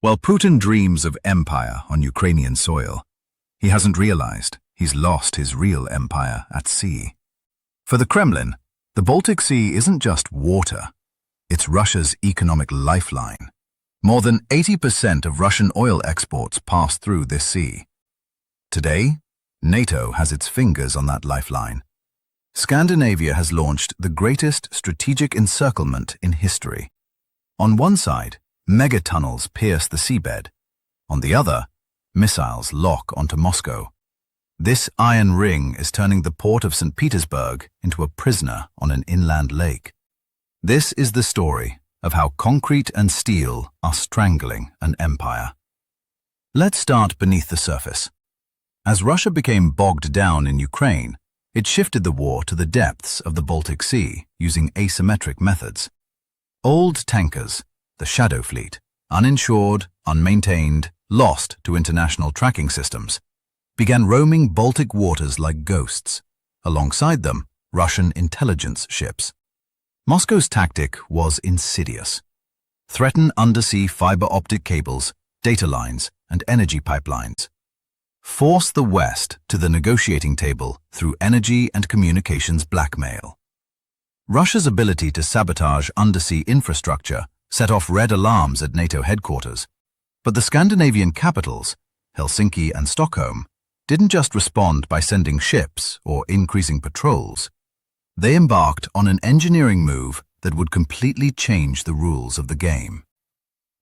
While Putin dreams of empire on Ukrainian soil, he hasn't realized he's lost his real empire at sea. For the Kremlin, the Baltic Sea isn't just water, it's Russia's economic lifeline. More than 80% of Russian oil exports pass through this sea. Today, NATO has its fingers on that lifeline. Scandinavia has launched the greatest strategic encirclement in history. On one side, megatunnels pierce the seabed. On the other, missiles lock onto Moscow. This iron ring is turning the port of St. Petersburg into a prisoner on an inland lake. This is the story of how concrete and steel are strangling an empire. Let's start beneath the surface. As Russia became bogged down in Ukraine, it shifted the war to the depths of the Baltic Sea using asymmetric methods. Old tankers, the Shadow Fleet, uninsured, unmaintained, lost to international tracking systems, began roaming Baltic waters like ghosts. Alongside them, Russian intelligence ships. Moscow's tactic was insidious. Threaten undersea fiber optic cables, data lines, and energy pipelines. Force the West to the negotiating table through energy and communications blackmail. Russia's ability to sabotage undersea infrastructure set off red alarms at NATO headquarters. But the Scandinavian capitals, Helsinki and Stockholm, didn't just respond by sending ships or increasing patrols. They embarked on an engineering move that would completely change the rules of the game.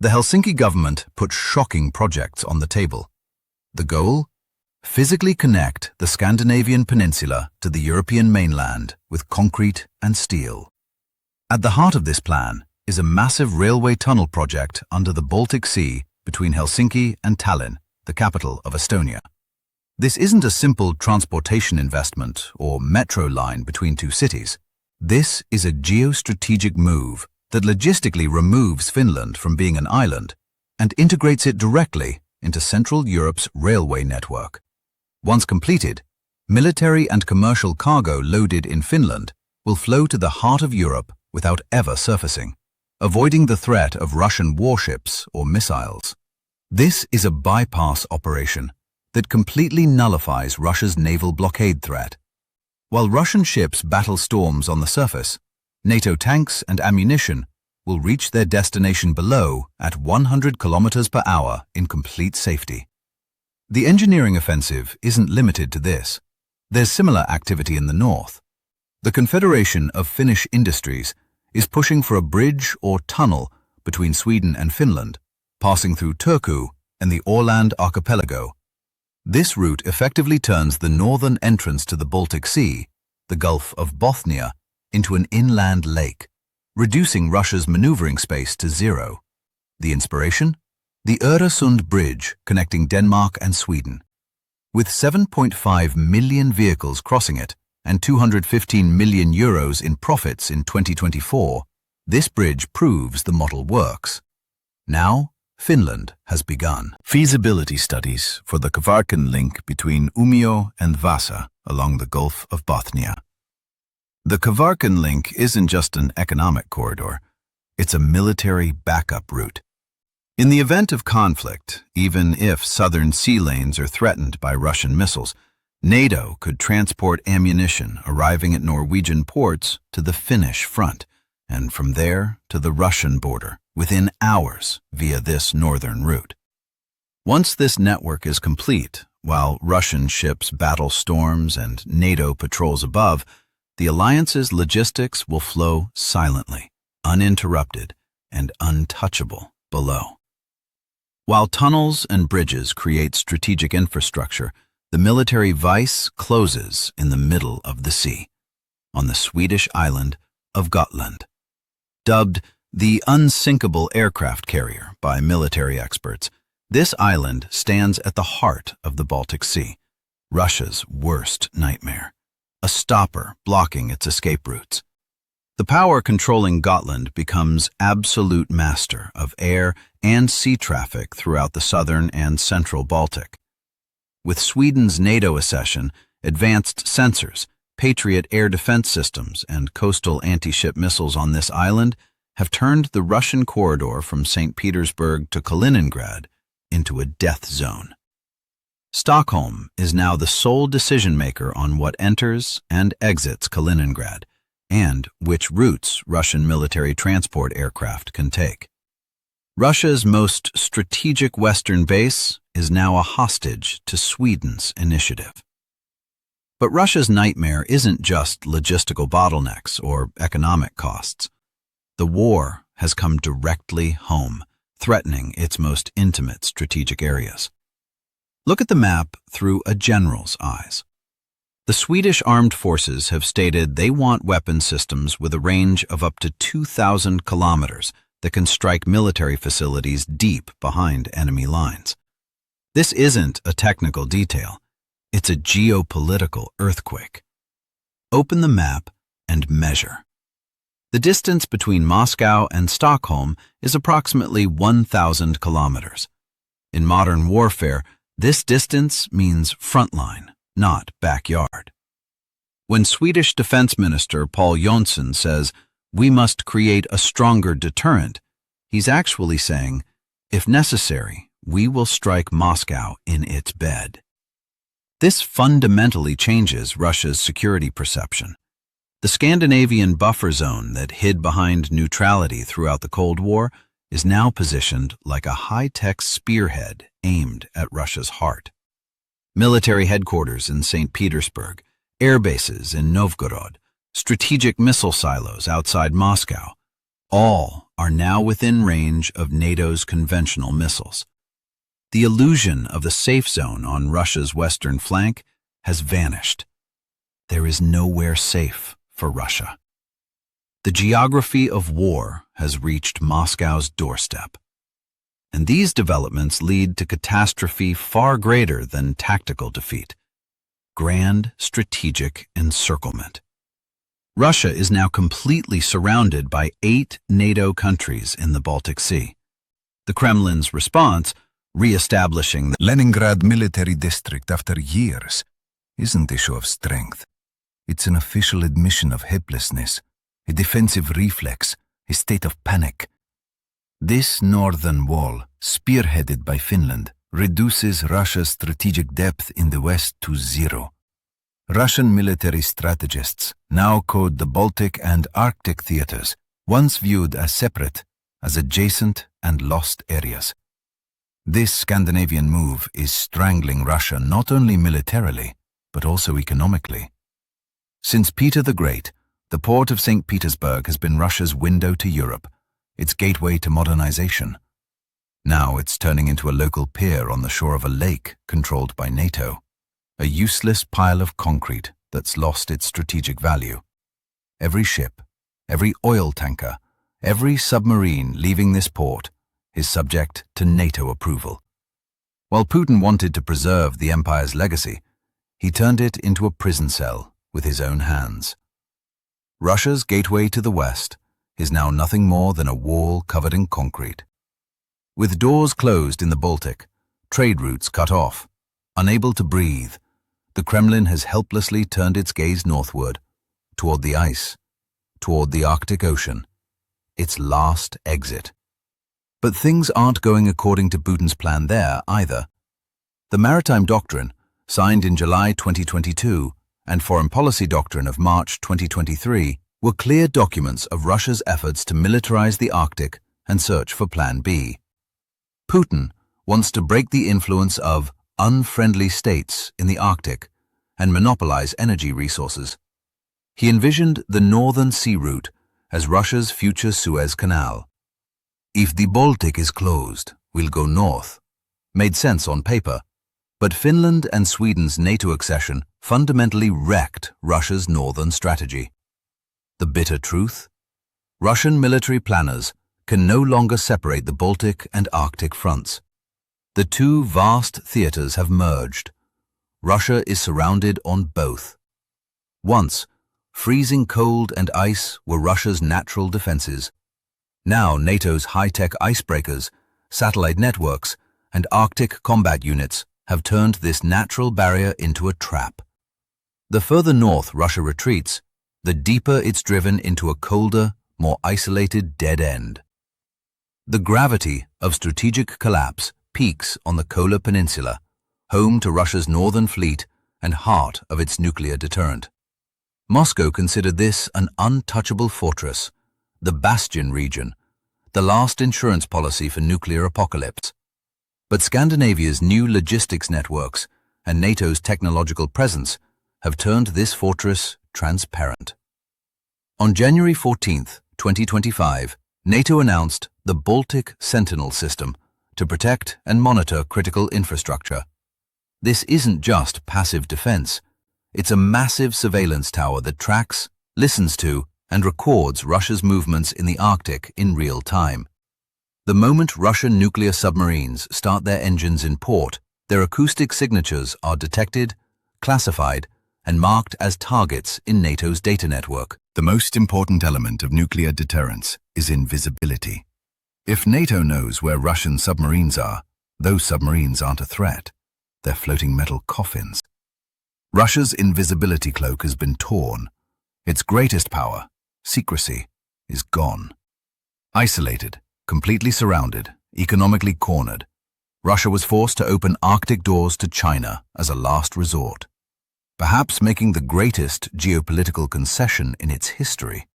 The Helsinki government put shocking projects on the table. The goal? Physically connect the Scandinavian peninsula to the European mainland with concrete and steel. At the heart of this plan is a massive railway tunnel project under the Baltic Sea between Helsinki and Tallinn, the capital of Estonia. This isn't a simple transportation investment or metro line between two cities. This is a geostrategic move that logistically removes Finland from being an island and integrates it directly into Central Europe's railway network. Once completed, military and commercial cargo loaded in Finland will flow to the heart of Europe without ever surfacing, avoiding the threat of Russian warships or missiles. This is a bypass operation that completely nullifies Russia's naval blockade threat. While Russian ships battle storms on the surface, NATO tanks and ammunition will reach their destination below at 100 kilometers per hour in complete safety. The engineering offensive isn't limited to this. There's similar activity in the north. The Confederation of Finnish Industries is pushing for a bridge or tunnel between Sweden and Finland, passing through Turku and the Åland archipelago. This route effectively turns the northern entrance to the Baltic Sea, the Gulf of Bothnia, into an inland lake, reducing Russia's maneuvering space to zero. The inspiration? The Öresund Bridge connecting Denmark and Sweden. With 7.5 million vehicles crossing it and 215 million euros in profits in 2024, this bridge proves the model works. Now, Finland has begun feasibility studies for the Kvarken link between Umeå and Vasa along the Gulf of Bothnia. The Kvarken link isn't just an economic corridor, it's a military backup route. In the event of conflict, even if southern sea lanes are threatened by Russian missiles, NATO could transport ammunition arriving at Norwegian ports to the Finnish front, and from there to the Russian border within hours via this northern route. Once this network is complete, while Russian ships battle storms and NATO patrols above, the alliance's logistics will flow silently, uninterrupted, and untouchable below. While tunnels and bridges create strategic infrastructure, the military vice closes in the middle of the sea, on the Swedish island of Gotland. Dubbed the unsinkable aircraft carrier by military experts, this island stands at the heart of the Baltic Sea, Russia's worst nightmare, a stopper blocking its escape routes. The power controlling Gotland becomes absolute master of air and sea traffic throughout the southern and central Baltic. With Sweden's NATO accession, advanced sensors, Patriot air defense systems, and coastal anti-ship missiles on this island have turned the Russian corridor from St. Petersburg to Kaliningrad into a death zone. Stockholm is now the sole decision-maker on what enters and exits Kaliningrad, and which routes Russian military transport aircraft can take. Russia's most strategic western base is now a hostage to Sweden's initiative. But Russia's nightmare isn't just logistical bottlenecks or economic costs. The war has come directly home, threatening its most intimate strategic areas. Look at the map through a general's eyes. The Swedish armed forces have stated they want weapon systems with a range of up to 2,000 kilometers that can strike military facilities deep behind enemy lines. This isn't a technical detail, it's a geopolitical earthquake. Open the map and measure. The distance between Moscow and Stockholm is approximately 1,000 kilometers. In modern warfare, this distance means frontline, not backyard. When Swedish Defense Minister Paul Jonsson says, "We must create a stronger deterrent," he's actually saying, if necessary, we will strike Moscow in its bed. This fundamentally changes Russia's security perception. The Scandinavian buffer zone that hid behind neutrality throughout the Cold War is now positioned like a high-tech spearhead aimed at Russia's heart. Military headquarters in St. Petersburg, air bases in Novgorod, strategic missile silos outside Moscow, all are now within range of NATO's conventional missiles. The illusion of the safe zone on Russia's western flank has vanished. There is nowhere safe for Russia. The geography of war has reached Moscow's doorstep. And these developments lead to catastrophe far greater than tactical defeat: grand strategic encirclement. Russia is now completely surrounded by 8 NATO countries in the Baltic Sea. The Kremlin's response, re-establishing the Leningrad military district after years, isn't a show of strength. It's an official admission of helplessness, a defensive reflex, a state of panic. This northern wall, spearheaded by Finland, reduces Russia's strategic depth in the west to zero. Russian military strategists now code the Baltic and Arctic theaters, once viewed as separate, as adjacent and lost areas. This Scandinavian move is strangling Russia not only militarily, but also economically. Since Peter the Great, the port of St. Petersburg has been Russia's window to Europe, its gateway to modernization. Now it's turning into a local pier on the shore of a lake controlled by NATO, a useless pile of concrete that's lost its strategic value. Every ship, every oil tanker, every submarine leaving this port is subject to NATO approval. While Putin wanted to preserve the empire's legacy, he turned it into a prison cell with his own hands. Russia's gateway to the west is now nothing more than a wall covered in concrete. With doors closed in the Baltic, trade routes cut off, unable to breathe, the Kremlin has helplessly turned its gaze northward, toward the ice, toward the Arctic Ocean, its last exit. But things aren't going according to Putin's plan there either. The Maritime Doctrine, signed in July 2022, and Foreign Policy Doctrine of March 2023 were clear documents of Russia's efforts to militarize the Arctic and search for Plan B. Putin wants to break the influence of unfriendly states in the Arctic and monopolize energy resources. He envisioned the Northern Sea Route as Russia's future Suez Canal. If the Baltic is closed, we'll go north. Made sense on paper, but Finland and Sweden's NATO accession fundamentally wrecked Russia's northern strategy. The bitter truth? Russian military planners can no longer separate the Baltic and Arctic fronts. The two vast theaters have merged. Russia is surrounded on both. Once, freezing cold and ice were Russia's natural defenses. Now NATO's high-tech icebreakers, satellite networks, and Arctic combat units have turned this natural barrier into a trap. The further north Russia retreats, the deeper it's driven into a colder, more isolated dead end. The gravity of strategic collapse peaks on the Kola Peninsula, home to Russia's northern fleet and heart of its nuclear deterrent. Moscow considered this an untouchable fortress, the bastion region, the last insurance policy for nuclear apocalypse. But Scandinavia's new logistics networks and NATO's technological presence have turned this fortress transparent. On January 14, 2025, NATO announced the Baltic Sentinel system to protect and monitor critical infrastructure. This isn't just passive defense. It's a massive surveillance tower that tracks, listens to, and records Russia's movements in the Arctic in real time. The moment Russian nuclear submarines start their engines in port, their acoustic signatures are detected, classified, and marked as targets in NATO's data network. The most important element of nuclear deterrence is invisibility. If NATO knows where Russian submarines are, those submarines aren't a threat. They're floating metal coffins. Russia's invisibility cloak has been torn. Its greatest power, secrecy, is gone. Isolated, completely surrounded, economically cornered, Russia was forced to open Arctic doors to China as a last resort, perhaps making the greatest geopolitical concession in its history.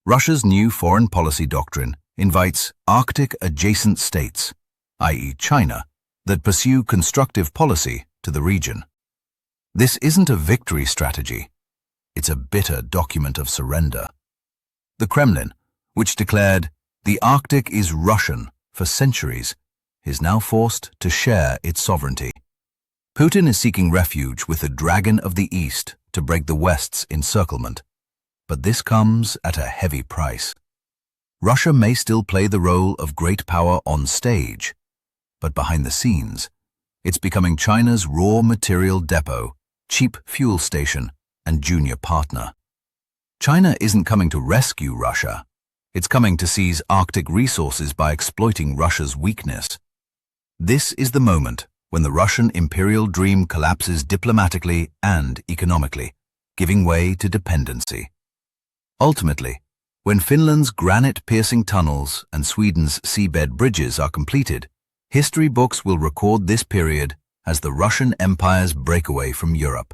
Russia's new foreign policy doctrine invites Arctic-adjacent states, i.e. China, that pursue constructive policy to the region. This isn't a victory strategy. It's a bitter document of surrender. The Kremlin, which declared the Arctic is Russian for centuries, is now forced to share its sovereignty. Putin is seeking refuge with the Dragon of the East to break the West's encirclement. But this comes at a heavy price. Russia may still play the role of great power on stage, but behind the scenes, it's becoming China's raw material depot, cheap fuel station, and junior partner. China isn't coming to rescue Russia. It's coming to seize Arctic resources by exploiting Russia's weakness. This is the moment when the Russian imperial dream collapses diplomatically and economically, giving way to dependency. Ultimately, when Finland's granite-piercing tunnels and Sweden's seabed bridges are completed, history books will record this period as the Russian Empire's breakaway from Europe.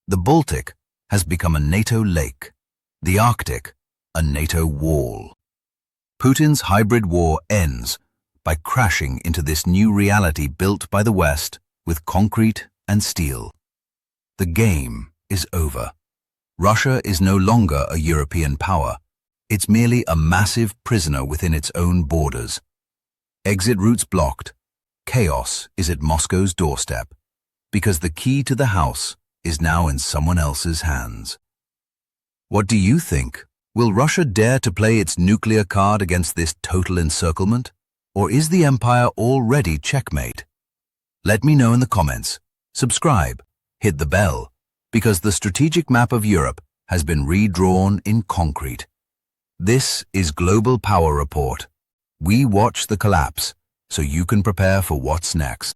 The Baltic has become a NATO lake, the Arctic a NATO wall. Putin's hybrid war ends by crashing into this new reality built by the West with concrete and steel. The game is over. Russia is no longer a European power. It's merely a massive prisoner within its own borders. Exit routes blocked. Chaos is at Moscow's doorstep, because the key to the house is now in someone else's hands. What do you think? Will Russia dare to play its nuclear card against this total encirclement? Or is the empire already checkmate? Let me know in the comments. Subscribe, hit the bell, because the strategic map of Europe has been redrawn in concrete. This is Global Power Report. We watch the collapse so you can prepare for what's next.